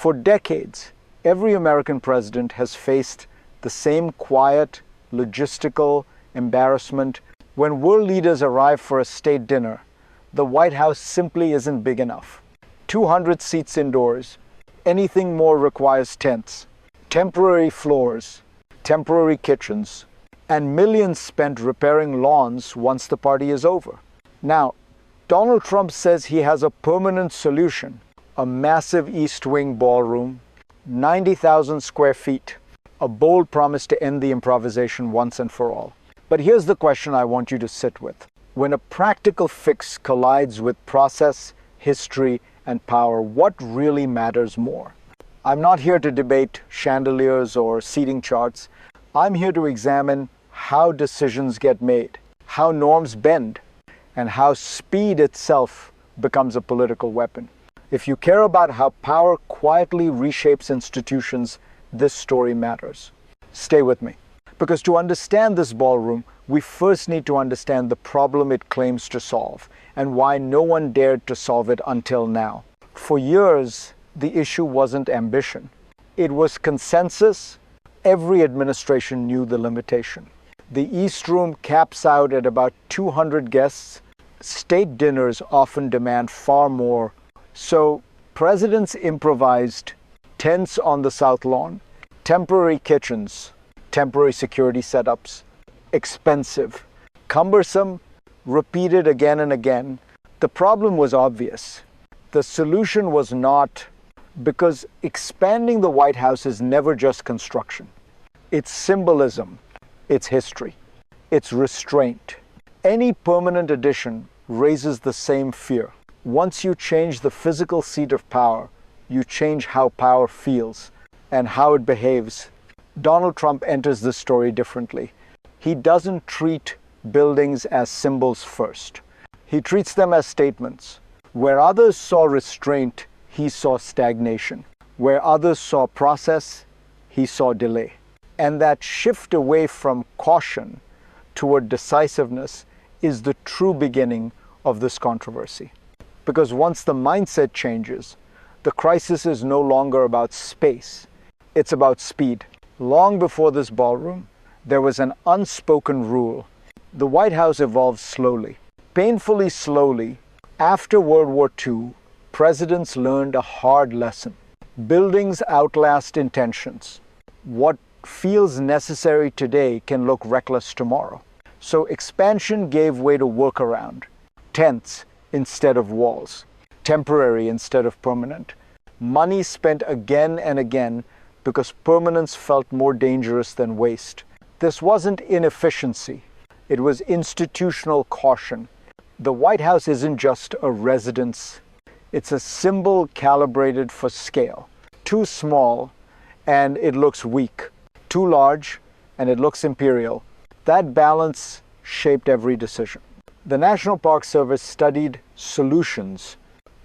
For decades, every American president has faced the same quiet, logistical embarrassment. When world leaders arrive for a state dinner, the White House simply isn't big enough. 200 seats indoors. Anything more requires tents, temporary floors, temporary kitchens, and millions spent repairing lawns once the party is over. Now, Donald Trump says he has a permanent solution, a massive East Wing ballroom, 90,000 square feet, a bold promise to end the improvisation once and for all. But here's the question I want you to sit with. When a practical fix collides with process, history, and power, what really matters more? I'm not here to debate chandeliers or seating charts. I'm here to examine how decisions get made, how norms bend, and how speed itself becomes a political weapon. If you care about how power quietly reshapes institutions, this story matters. Stay with me. Because to understand this ballroom, we first need to understand the problem it claims to solve and why no one dared to solve it until now. For years, the issue wasn't ambition. It was consensus. Every administration knew the limitation. The East Room caps out at about 200 guests. State dinners often demand far more. So presidents improvised tents on the South Lawn, temporary kitchens, temporary security setups, expensive, cumbersome, repeated again and again. The problem was obvious. The solution was not, because expanding the White House is never just construction. It's symbolism, it's history, it's restraint. Any permanent addition raises the same fear. Once you change the physical seat of power, you change how power feels and how it behaves. Donald Trump enters this story differently. He doesn't treat buildings as symbols first. He treats them as statements. Where others saw restraint, he saw stagnation. Where others saw process, he saw delay. And that shift away from caution toward decisiveness is the true beginning of this controversy. Because once the mindset changes, the crisis is no longer about space. It's about speed. Long before this ballroom, there was an unspoken rule. The White House evolved slowly, painfully slowly. After World War II, presidents learned a hard lesson. Buildings outlast intentions. What feels necessary today can look reckless tomorrow. So expansion gave way to workaround. Tents instead of walls. Temporary instead of permanent. Money spent again and again because permanence felt more dangerous than waste. This wasn't inefficiency. It was institutional caution. The White House isn't just a residence. It's a symbol calibrated for scale. Too small, and it looks weak. Too large, and it looks imperial. That balance shaped every decision. The National Park Service studied solutions.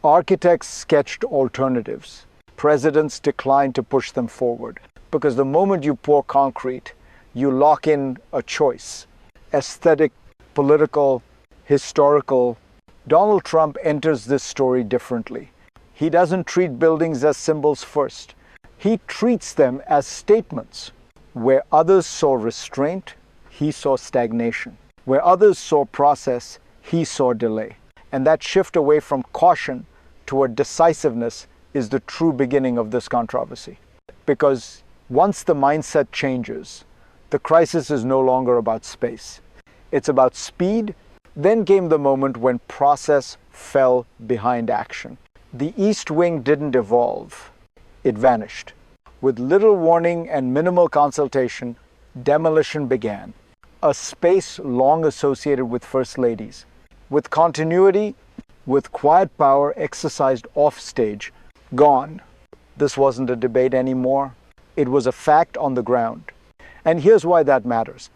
Architects sketched alternatives. Presidents declined to push them forward. Because the moment you pour concrete, you lock in a choice. Aesthetic, political, historical. Donald Trump enters this story differently. He doesn't treat buildings as symbols first. He treats them as statements. Where others saw restraint, he saw stagnation. Where others saw process, he saw delay. And that shift away from caution toward decisiveness is the true beginning of this controversy. Because once the mindset changes, the crisis is no longer about space. It's about speed. Then came the moment when process fell behind action. The East Wing didn't evolve. It vanished. With little warning and minimal consultation, demolition began. A space long associated with first ladies. With continuity, with quiet power exercised offstage, gone. This wasn't a debate anymore. It was a fact on the ground. And here's why that matters.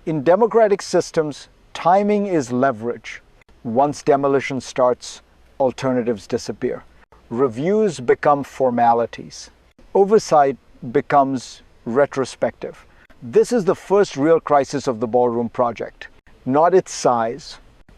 In democratic systems, timing is leverage. Once demolition starts, alternatives disappear. Reviews become formalities. Oversight becomes retrospective. This is the first real crisis of the ballroom project. Not its size,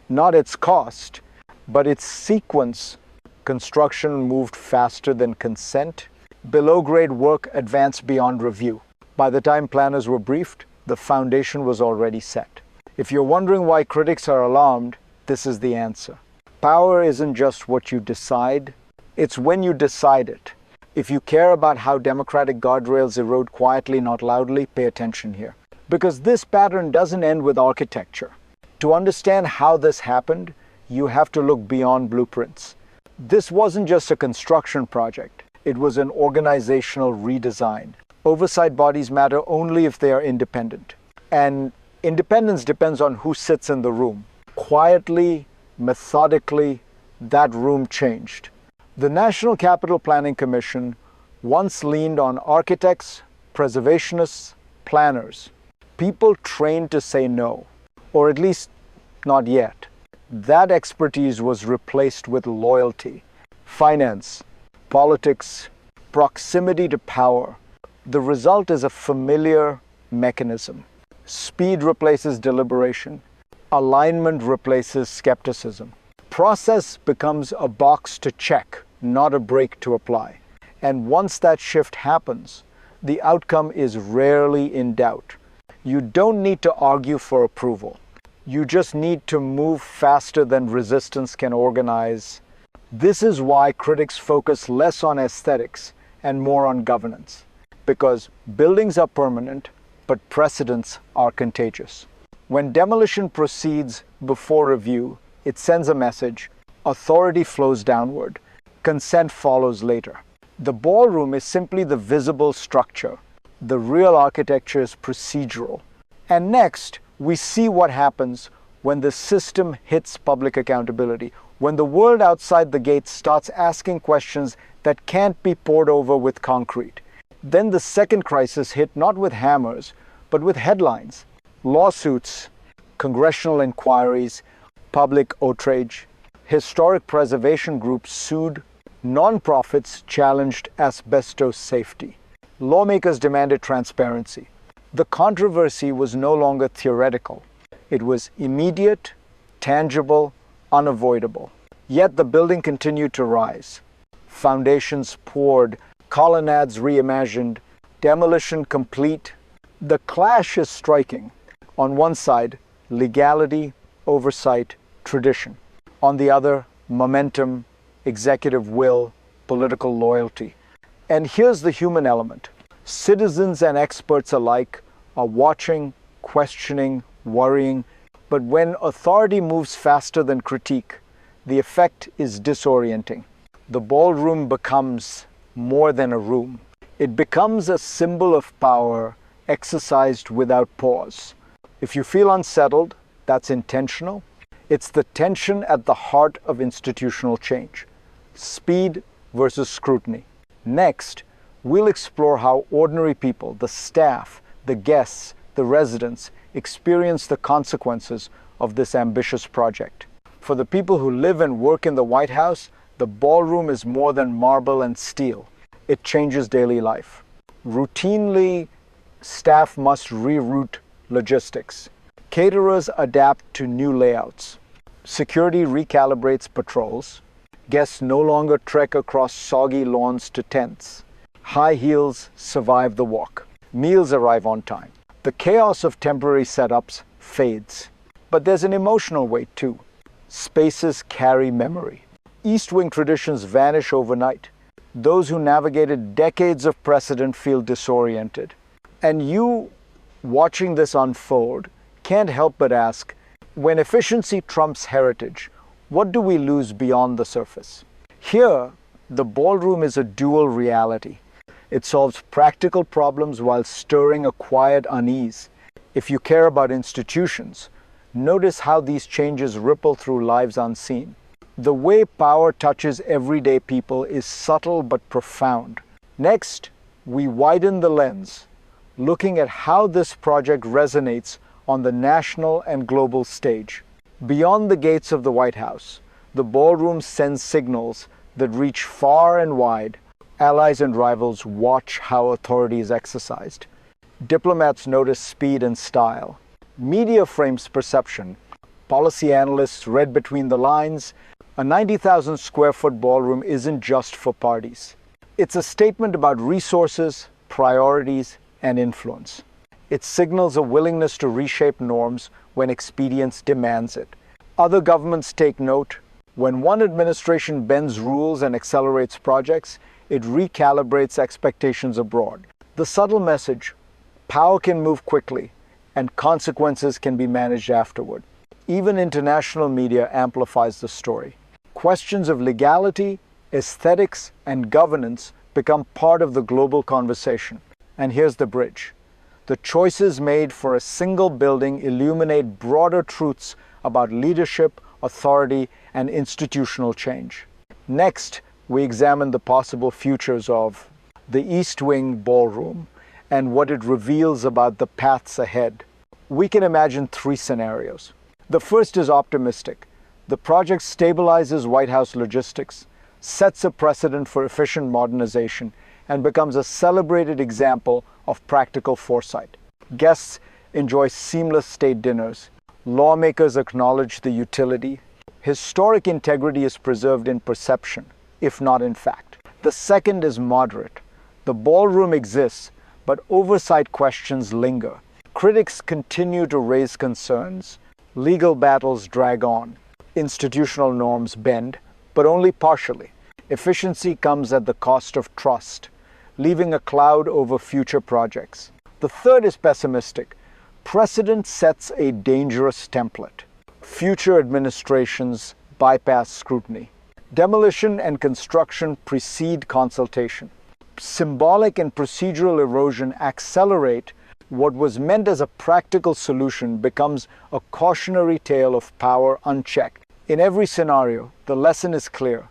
not its cost, but its sequence. Construction moved faster than consent. Below-grade work advanced beyond review. By the time planners were briefed, the foundation was already set. If you're wondering why critics are alarmed, this is the answer. Power isn't just what you decide, it's when you decide it. If you care about how democratic guardrails erode quietly, not loudly, pay attention here. Because this pattern doesn't end with architecture. To understand how this happened, you have to look beyond blueprints. This wasn't just a construction project. It was an organizational redesign. Oversight bodies matter only if they are independent. And independence depends on who sits in the room. Quietly, methodically, that room changed. The National Capital Planning Commission once leaned on architects, preservationists, planners, people trained to say no, or at least not yet. That expertise was replaced with loyalty, finance, politics, proximity to power. The result is a familiar mechanism. Speed replaces deliberation. Alignment replaces skepticism. Process becomes a box to check, not a brake to apply. And once that shift happens, the outcome is rarely in doubt. You don't need to argue for approval. You just need to move faster than resistance can organize. This is why critics focus less on aesthetics and more on governance. Because buildings are permanent, but precedents are contagious. When demolition proceeds before review, it sends a message. Authority flows downward. Consent follows later. The ballroom is simply the visible structure. The real architecture is procedural. And next, we see what happens when the system hits public accountability, when the world outside the gate starts asking questions that can't be poured over with concrete. Then the second crisis hit not with hammers, but with headlines, lawsuits, congressional inquiries, public outrage. Historic preservation groups sued, nonprofits challenged asbestos safety. Lawmakers demanded transparency. The controversy was no longer theoretical. It was immediate, tangible, unavoidable. Yet the building continued to rise. Foundations poured, colonnades reimagined, demolition complete. The clash is striking. On one side, legality, oversight, tradition. On the other, momentum, executive will, political loyalty. And here's the human element. Citizens and experts alike are watching, questioning, worrying. But when authority moves faster than critique, the effect is disorienting. The ballroom becomes more than a room. It becomes a symbol of power exercised without pause. If you feel unsettled, that's intentional. It's the tension at the heart of institutional change. Speed versus scrutiny. Next, we'll explore how ordinary people, the staff, the guests, the residents, experience the consequences of this ambitious project. For the people who live and work in the White House, the ballroom is more than marble and steel. It changes daily life. Routinely, staff must reroute logistics. Caterers adapt to new layouts. Security recalibrates patrols. Guests no longer trek across soggy lawns to tents. High heels survive the walk. Meals arrive on time. The chaos of temporary setups fades. But there's an emotional weight too. Spaces carry memory. East Wing traditions vanish overnight. Those who navigated decades of precedent feel disoriented. And you, watching this unfold, can't help but ask, when efficiency trumps heritage, what do we lose beyond the surface? Here, the ballroom is a dual reality. It solves practical problems while stirring a quiet unease. If you care about institutions, notice how these changes ripple through lives unseen. The way power touches everyday people is subtle but profound. Next, we widen the lens, looking at how this project resonates on the national and global stage. Beyond the gates of the White House, the ballroom sends signals that reach far and wide. Allies and rivals watch how authority is exercised. Diplomats notice speed and style. Media frames perception. Policy analysts read between the lines. A 90,000 square foot ballroom isn't just for parties. It's a statement about resources, priorities, and influence. It signals a willingness to reshape norms when expedience demands it. Other governments take note. When one administration bends rules and accelerates projects, it recalibrates expectations abroad. The subtle message: power can move quickly, and consequences can be managed afterward. Even international media amplifies the story. Questions of legality, aesthetics, and governance become part of the global conversation. And here's the bridge. The choices made for a single building illuminate broader truths about leadership, authority, and institutional change. Next, we examine the possible futures of the East Wing Ballroom and what it reveals about the paths ahead. We can imagine three scenarios. The first is optimistic. The project stabilizes White House logistics, sets a precedent for efficient modernization, and becomes a celebrated example of practical foresight. Guests enjoy seamless state dinners. Lawmakers acknowledge the utility. Historic integrity is preserved in perception, if not in fact. The second is moderate. The ballroom exists, but oversight questions linger. Critics continue to raise concerns. Legal battles drag on. Institutional norms bend, but only partially. Efficiency comes at the cost of trust, leaving a cloud over future projects. The third is pessimistic. Precedent sets a dangerous template. Future administrations bypass scrutiny. Demolition and construction precede consultation. Symbolic and procedural erosion accelerate. What was meant as a practical solution becomes a cautionary tale of power unchecked. In every scenario, the lesson is clear.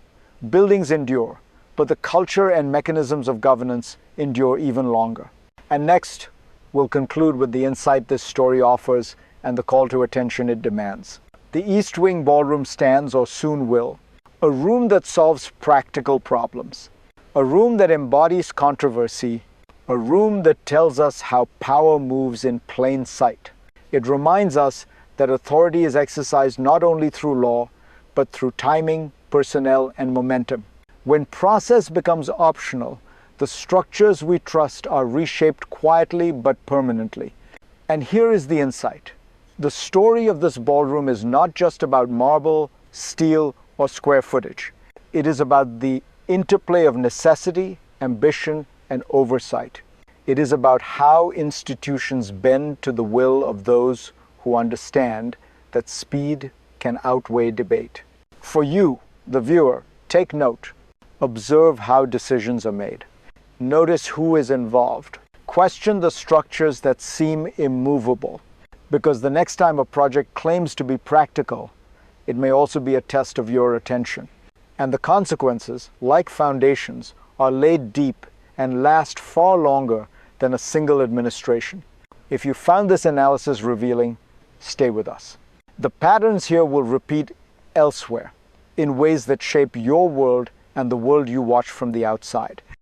Buildings endure, but the culture and mechanisms of governance endure even longer. And next, we'll conclude with the insight this story offers and the call to attention it demands. The East Wing Ballroom stands, or soon will, a room that solves practical problems, a room that embodies controversy, a room that tells us how power moves in plain sight. It reminds us that authority is exercised not only through law, but through timing, personnel, and momentum. When process becomes optional, the structures we trust are reshaped quietly but permanently. And here is the insight. The story of this ballroom is not just about marble, steel, or square footage. It is about the interplay of necessity, ambition, and oversight. It is about how institutions bend to the will of those who understand that speed can outweigh debate. For you, the viewer, take note. Observe how decisions are made. Notice who is involved. Question the structures that seem immovable, because the next time a project claims to be practical, it may also be a test of your attention. And the consequences, like foundations, are laid deep and last far longer than a single administration. If you found this analysis revealing, stay with us. The patterns here will repeat elsewhere in ways that shape your world and the world you watch from the outside.